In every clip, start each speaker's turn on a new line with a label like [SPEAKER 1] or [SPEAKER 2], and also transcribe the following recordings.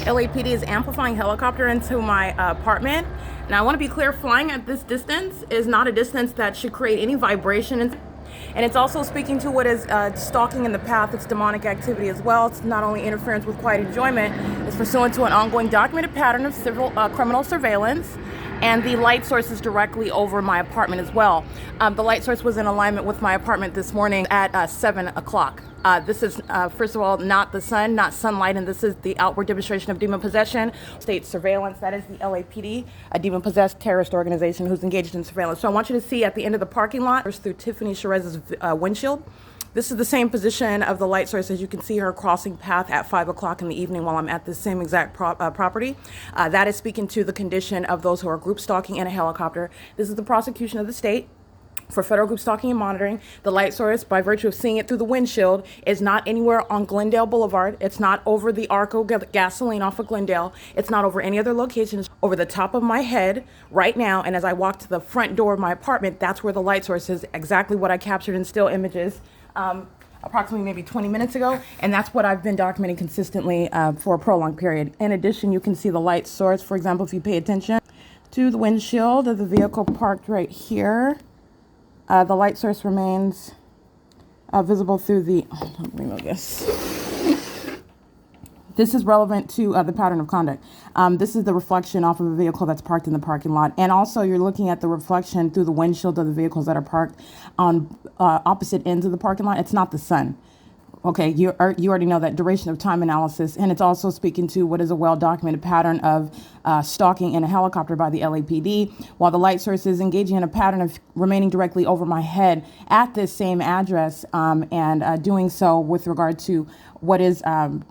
[SPEAKER 1] LAPD is amplifying helicopter into my apartment. Now I want to be clear, flying at this distance is not a distance that should create any vibration. And it's also speaking to what is stalking in the path. It's demonic activity as well. It's not only interference with quiet enjoyment, it's pursuant to an ongoing documented pattern of civil criminal surveillance. And the light source is directly over my apartment as well. The light source was in alignment with my apartment this morning at 7 o'clock. This is, first of all, not the sun, not sunlight, and this is the outward demonstration of demon possession, state surveillance. That is the LAPD, a demon-possessed terrorist organization who's engaged in surveillance. So I want you to see at the end of the parking lot, through Tiffany Cherez's windshield. This is the same position of the light source as you can see her crossing path at 5 o'clock in the evening while I'm at the same exact property. That is speaking to the condition of those who are group stalking in a helicopter. This is the prosecution of the state for federal group stalking and monitoring. The light source, by virtue of seeing it through the windshield, is not anywhere on Glendale Boulevard. It's not over the Arco gasoline off of Glendale. It's not over any other location. It's over the top of my head right now. And as I walk to the front door of my apartment, that's where the light source is, exactly what I captured in still images approximately maybe 20 minutes ago. And that's what I've been documenting consistently for a prolonged period. In addition, you can see the light source. For example, if you pay attention to the windshield of the vehicle parked right here, the light source remains visible through the, let me remove this. This is relevant to the pattern of conduct. This is the reflection off of a vehicle that's parked in the parking lot. And also you're looking at the reflection through the windshield of the vehicles that are parked on opposite ends of the parking lot. It's not the sun. Okay, you already know that duration of time analysis, and it's also speaking to what is a well-documented pattern of stalking in a helicopter by the LAPD, while the light source is engaging in a pattern of remaining directly over my head at this same address, and doing so with regard to what is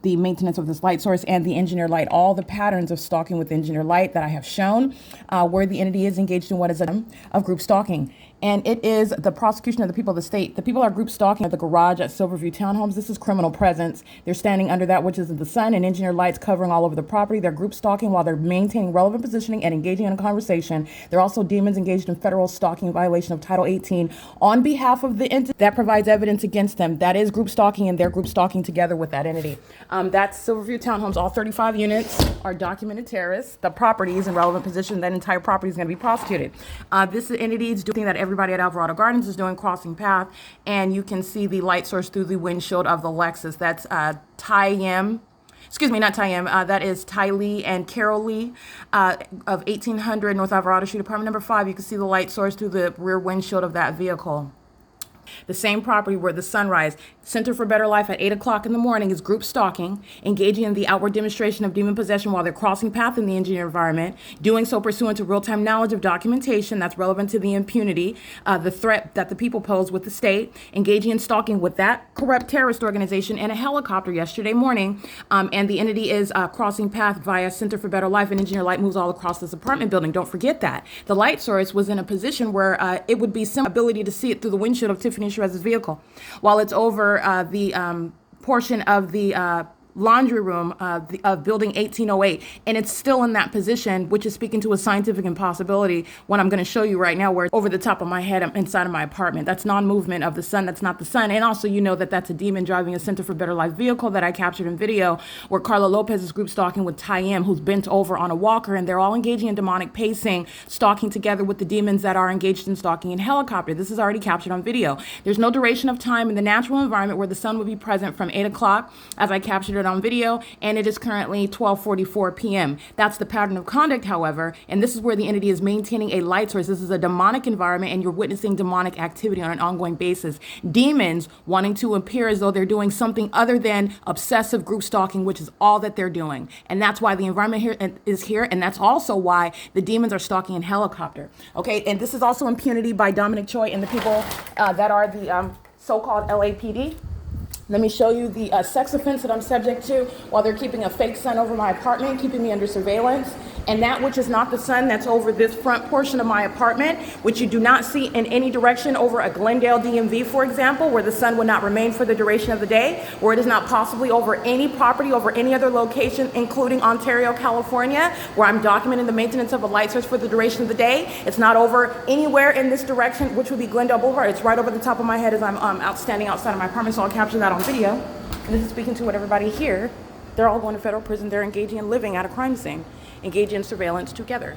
[SPEAKER 1] the maintenance of this light source and the engineer light, all the patterns of stalking with engineer light that I have shown, where the entity is engaged in what is of group stalking. And it is the prosecution of the people of the state. The people are group stalking at the garage at Silverview Townhomes. This is criminal presence. They're standing under that which is the sun and engineer lights covering all over the property. They're group stalking while they're maintaining relevant positioning and engaging in a conversation. They're also demons engaged in federal stalking violation of Title 18 on behalf of the entity that provides evidence against them. That is group stalking, and they're group stalking together with that entity. That's Silverview Townhomes. All 35 units are documented terrorists. The property is in relevant position. That entire property is going to be prosecuted. This entity is doing that everybody at Alvarado Gardens is doing, crossing path, and you can see the light source through the windshield of the Lexus. That's that is Ty Lee and Carol Lee of 1800 North Alvarado Street, apartment number 5. You can see the light source through the rear windshield of that vehicle. The same property where the Sunrise Center for Better Life at 8 o'clock in the morning is group stalking, engaging in the outward demonstration of demon possession while they're crossing path in the engineer environment, doing so pursuant to real-time knowledge of documentation that's relevant to the impunity, the threat that the people pose with the state, engaging in stalking with that corrupt terrorist organization in a helicopter yesterday morning, and the entity is crossing path via Center for Better Life, and engineer light moves all across this apartment building. Don't forget that. The light source was in a position where it would be some ability to see it through the windshield of Tiffany Cherez's vehicle, while it's over the portion of the laundry room of building 1808, and it's still in that position, which is speaking to a scientific impossibility, what I'm going to show you right now, where it's over the top of my head inside of my apartment. That's non-movement of the sun. That's not the sun. And also, you know that that's a demon driving a Center for Better Life vehicle that I captured in video, where Carla Lopez is group stalking with Ty M, who's bent over on a walker, and they're all engaging in demonic pacing, stalking together with the demons that are engaged in stalking in helicopter. This is already captured on video. There's no duration of time in the natural environment where the sun would be present from 8 o'clock as I captured it on video, and it is currently 12:44 p.m. That's the pattern of conduct, however, and this is where the entity is maintaining a light source. This is a demonic environment, and you're witnessing demonic activity on an ongoing basis. Demons wanting to appear as though they're doing something other than obsessive group stalking, which is all that they're doing. And that's why the environment here is here, and that's also why the demons are stalking in helicopter. Okay, and this is also impunity by Dominic Choi and the people that are the so-called LAPD. Let me show you the sex offense that I'm subject to while they're keeping a fake sun over my apartment, keeping me under surveillance. And that which is not the sun that's over this front portion of my apartment, which you do not see in any direction over a Glendale DMV, for example, where the sun would not remain for the duration of the day, where it is not possibly over any property, over any other location, including Ontario, California, where I'm documenting the maintenance of a light source for the duration of the day. It's not over anywhere in this direction, which would be Glendale Boulevard. It's right over the top of my head as I'm standing outside of my apartment, so I'll capture that on video. And this is speaking to what everybody here They're all going to federal prison. They're engaging in living at a crime scene, engaging in surveillance together.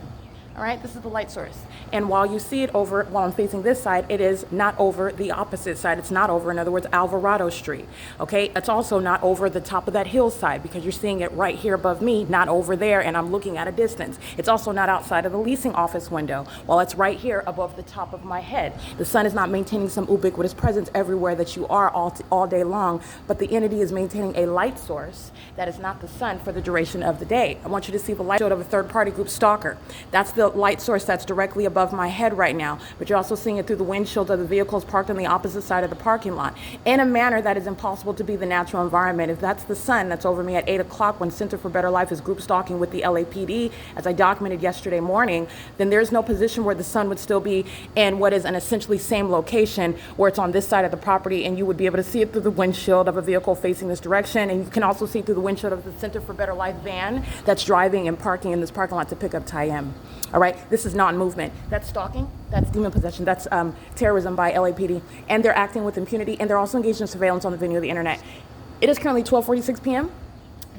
[SPEAKER 1] All right, this is the light source. And while you see it over, while I'm facing this side, it is not over the opposite side. It's not over, in other words, Alvarado Street. Okay, it's also not over the top of that hillside because you're seeing it right here above me, not over there, and I'm looking at a distance. It's also not outside of the leasing office window, while it's right here above the top of my head. The sun is not maintaining some ubiquitous presence everywhere that you are all day long, but the entity is maintaining a light source that is not the sun for the duration of the day. I want you to see the light of a third-party group stalker. That's the light source that's directly above my head right now, but you're also seeing it through the windshield of the vehicles parked on the opposite side of the parking lot in a manner that is impossible to be the natural environment. If that's the sun that's over me at 8 o'clock when Center for Better Life is group stalking with the LAPD, as I documented yesterday morning, then there's no position where the sun would still be in what is an essentially same location where it's on this side of the property, and you would be able to see it through the windshield of a vehicle facing this direction, and you can also see through the windshield of the Center for Better Life van that's driving and parking in this parking lot to pick up Tyem. All right, this is non-movement. That's stalking, that's demon possession, that's terrorism by LAPD, and they're acting with impunity, and they're also engaged in surveillance on the venue of the internet. It is currently 12:46 p.m.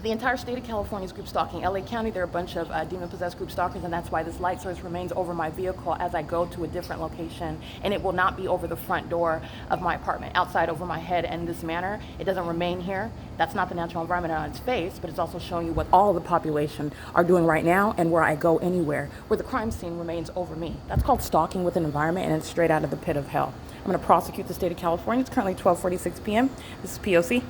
[SPEAKER 1] The entire state of California is group stalking. LA County, there are a bunch of demon-possessed group stalkers, and that's why this light source remains over my vehicle as I go to a different location, and it will not be over the front door of my apartment, outside over my head in this manner. It doesn't remain here. That's not the natural environment on its face, but it's also showing you what all of the population are doing right now and where I go anywhere, where the crime scene remains over me. That's called stalking with an environment, and it's straight out of the pit of hell. I'm going to prosecute the state of California. It's currently 12:46 p.m. This is P.O.C.